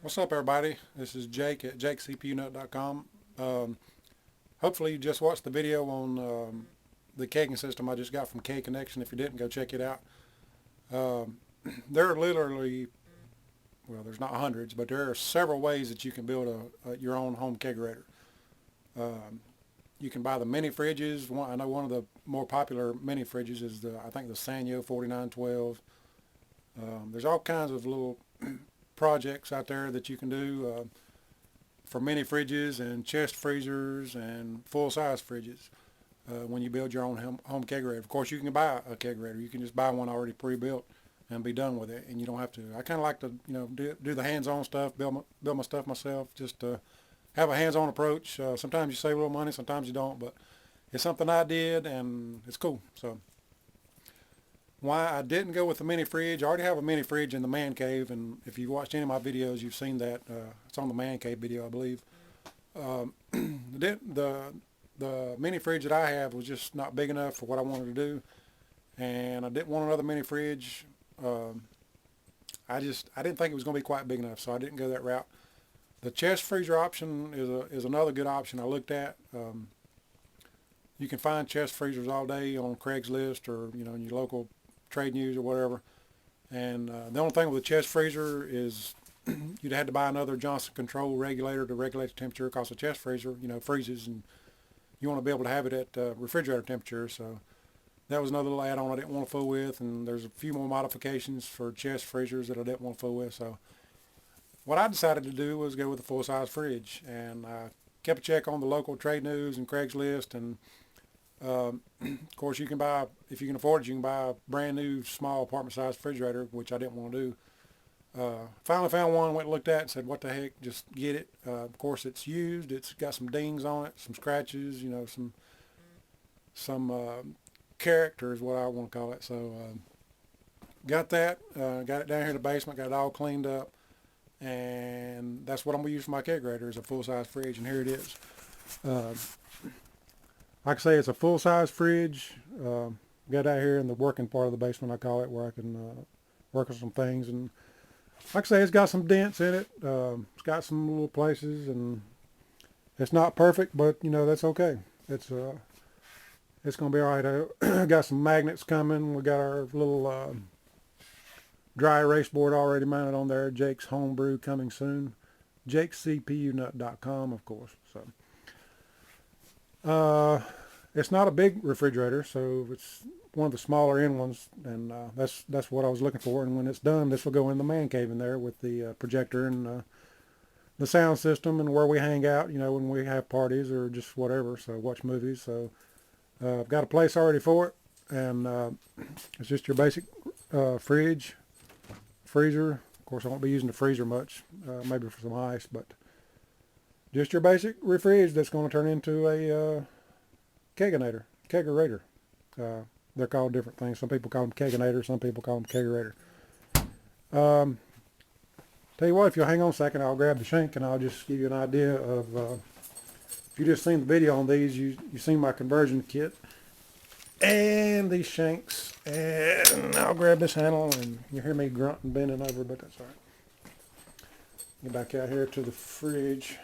What's up, everybody? This is Jake at jakecpunut.com. Hopefully you just watched the video on the kegging system I just got from Keg Connection. If you didn't, go check it out. Um, there are literally, well, there's not hundreds, but there are several ways that you can build your own home kegerator. Um, you can buy the mini fridges. I know one of the more popular mini fridges is I think the Sanyo 4912. There's all kinds of little projects out there that you can do for mini fridges and chest freezers and full-size fridges when you build your own home kegerator. Of course, you can buy a kegerator. You can just buy one already pre-built and be done with it, and you don't have to. I kind of like to, do the hands-on stuff, build my stuff myself, just to have a hands-on approach. Sometimes you save a little money, sometimes you don't, but it's something I did, and it's cool. So why I didn't go with the mini fridge, I already have a mini fridge in the man cave, and if you've watched any of my videos, you've seen that. It's on the man cave video, I believe. The mini fridge that I have was just not big enough for what I wanted to do, and I didn't want another mini fridge. I didn't think it was going to be quite big enough, so I didn't go that route. The chest freezer option is another good option I looked at. You can find chest freezers all day on Craigslist or in your local trade news or whatever. And the only thing with the chest freezer is you'd have to buy another Johnson control regulator to regulate the temperature, because the chest freezer freezes, and you want to be able to have it at refrigerator temperature. So that was another little add-on I didn't want to fool with, and there's a few more modifications for chest freezers that I didn't want to fool with. So what I decided to do was go with a full-size fridge, and I kept a check on the local trade news and Craigslist, and of course, you can buy, if you can afford it, you can buy a brand new small apartment-sized refrigerator, which I didn't want to do. Finally found one, went and looked at it and said, what the heck, just get it. Of course, it's used. It's got some dings on it, some scratches, some character is what I want to call it. So got that, got it down here in the basement, got it all cleaned up, and that's what I'm going to use for my kegerator, is a full-size fridge, and here it is. Like I say, it's a full-size fridge. Got out here in the working part of the basement, I call it, where I can work on some things. And like I say, it's got some dents in it. It's got some little places, and it's not perfect, but that's okay. It's going to be all right. I got some magnets coming. We got our little dry erase board already mounted on there. Jake's Home Brew coming soon. jakecpunut.com, of course. So. It's not a big refrigerator, so it's one of the smaller end ones, and that's what I was looking for. And when it's done, this will go in the man cave in there with the projector and the sound system, and where we hang out, when we have parties or just whatever, so watch movies. So I've got a place already for it, and it's just your basic fridge, freezer. Of course, I won't be using the freezer much, maybe for some ice, but just your basic refrigerator that's going to turn into a kegerator. They're called different things. Some people call them kegenators, some people call them kegerator. Tell you what, if you'll hang on a second, I'll grab the shank and I'll just give you an idea of, if you just seen the video on these, you've seen my conversion kit and these shanks, and I'll grab this handle, and you hear me grunting, bending over, but that's all right. Get back out here to the fridge.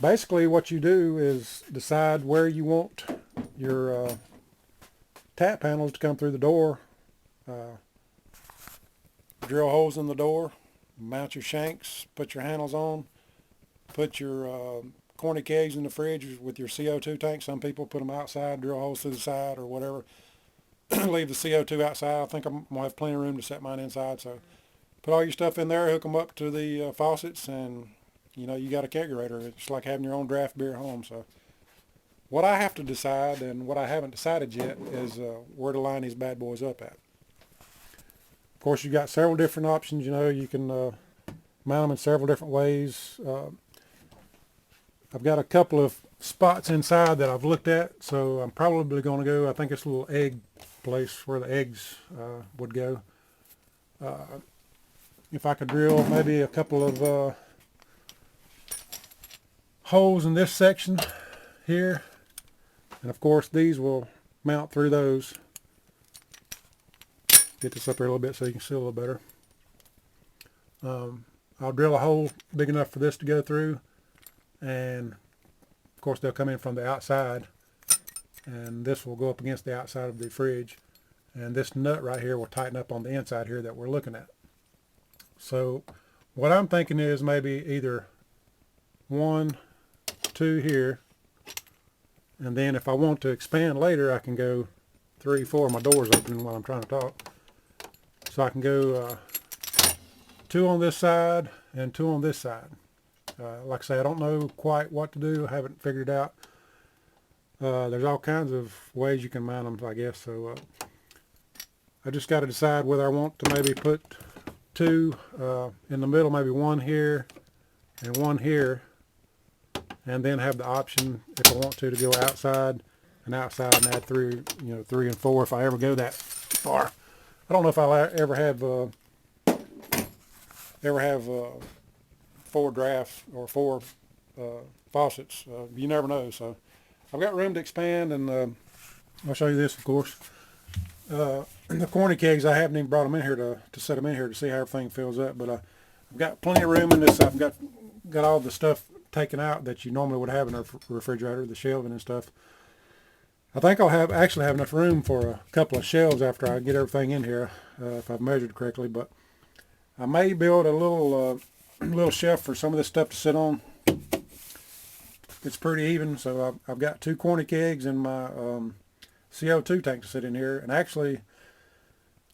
Basically what you do is decide where you want your tap handles to come through the door. Drill holes in the door, mount your shanks, put your handles on, put your corny kegs in the fridge with your CO2 tank. Some people put them outside, drill holes through the side or whatever. Leave the CO2 outside. I think I'm going to have plenty of room to set mine inside. So put all your stuff in there, hook them up to the faucets, and you got a kegerator. It's like having your own draft beer at home. So what I have to decide, and what I haven't decided yet, is where to line these bad boys up at. Of course, you've got several different options. You can mount them in several different ways. I've got a couple of spots inside that I've looked at, so I'm probably going to go, I think it's a little egg place where the eggs would go. If I could drill maybe a couple of holes in this section here, and of course these will mount through those. Get this up here a little bit so you can see a little better. I'll drill a hole big enough for this to go through, and of course they'll come in from the outside, and this will go up against the outside of the fridge, and this nut right here will tighten up on the inside here that we're looking at. So what I'm thinking is maybe either 1, 2 here, and then if I want to expand later I can go 3, 4. My door's opening while I'm trying to talk. So I can go 2 on this side and 2 on this side. Like I say, I don't know quite what to do. I haven't figured it out. There's all kinds of ways you can mount them, I guess. So I just got to decide whether I want to maybe put 2 in the middle, maybe 1 here and 1 here, and then have the option, if I want to go outside and outside and add 3, 3 and 4 if I ever go that far. I don't know if I'll ever have 4 drafts or 4 faucets. You never know. So I've got room to expand, and I'll show you this, of course. The corny kegs, I haven't even brought them in here to set them in here to see how everything fills up, but I've got plenty of room in this. I've got all the stuff taken out that you normally would have in a refrigerator, the shelving and stuff. I think I'll actually have enough room for a couple of shelves after I get everything in here, if I've measured correctly. But I may build a little shelf for some of this stuff to sit on. It's pretty even, so I've got 2 corny kegs and my CO2 tank to sit in here. And actually,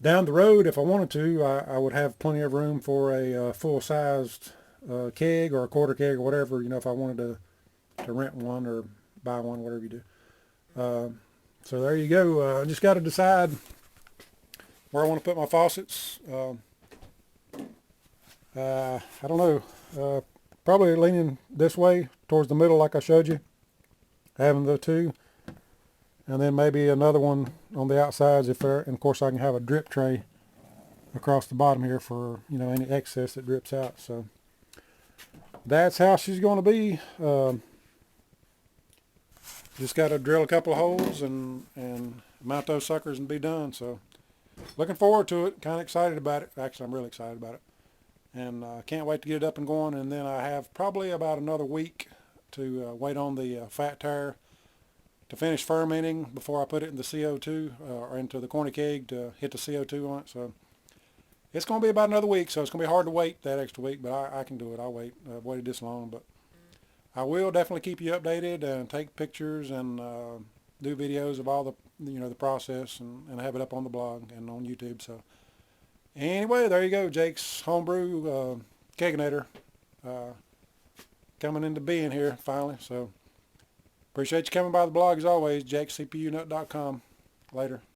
down the road, if I wanted to, I would have plenty of room for a full-sized keg or a quarter keg or whatever, if I wanted to rent one or buy one, whatever you do. So there you go. I just got to decide where I want to put my faucets. I don't know. Probably leaning this way towards the middle, like I showed you, having the 2, and then maybe another one on the outsides. And of course, I can have a drip tray across the bottom here for any excess that drips out. So that's how she's going to be. Just got to drill a couple of holes and mount those suckers and be done. So looking forward to it. Kind of excited about it. Actually, I'm really excited about it. And can't wait to get it up and going. And then I have probably about another week to wait on the fat tire to finish fermenting before I put it in the CO2 or into the corny keg to hit the CO2 on it. So it's going to be about another week. So it's going to be hard to wait that extra week, but I can do it. I'll wait. I've waited this long, but I will definitely keep you updated and take pictures and do videos of all the the process and have it up on the blog and on YouTube. So anyway, there you go, Jake's Home Brew Kegerator coming into being here finally. So appreciate you coming by the blog as always. JakesCPUnut.com. Later.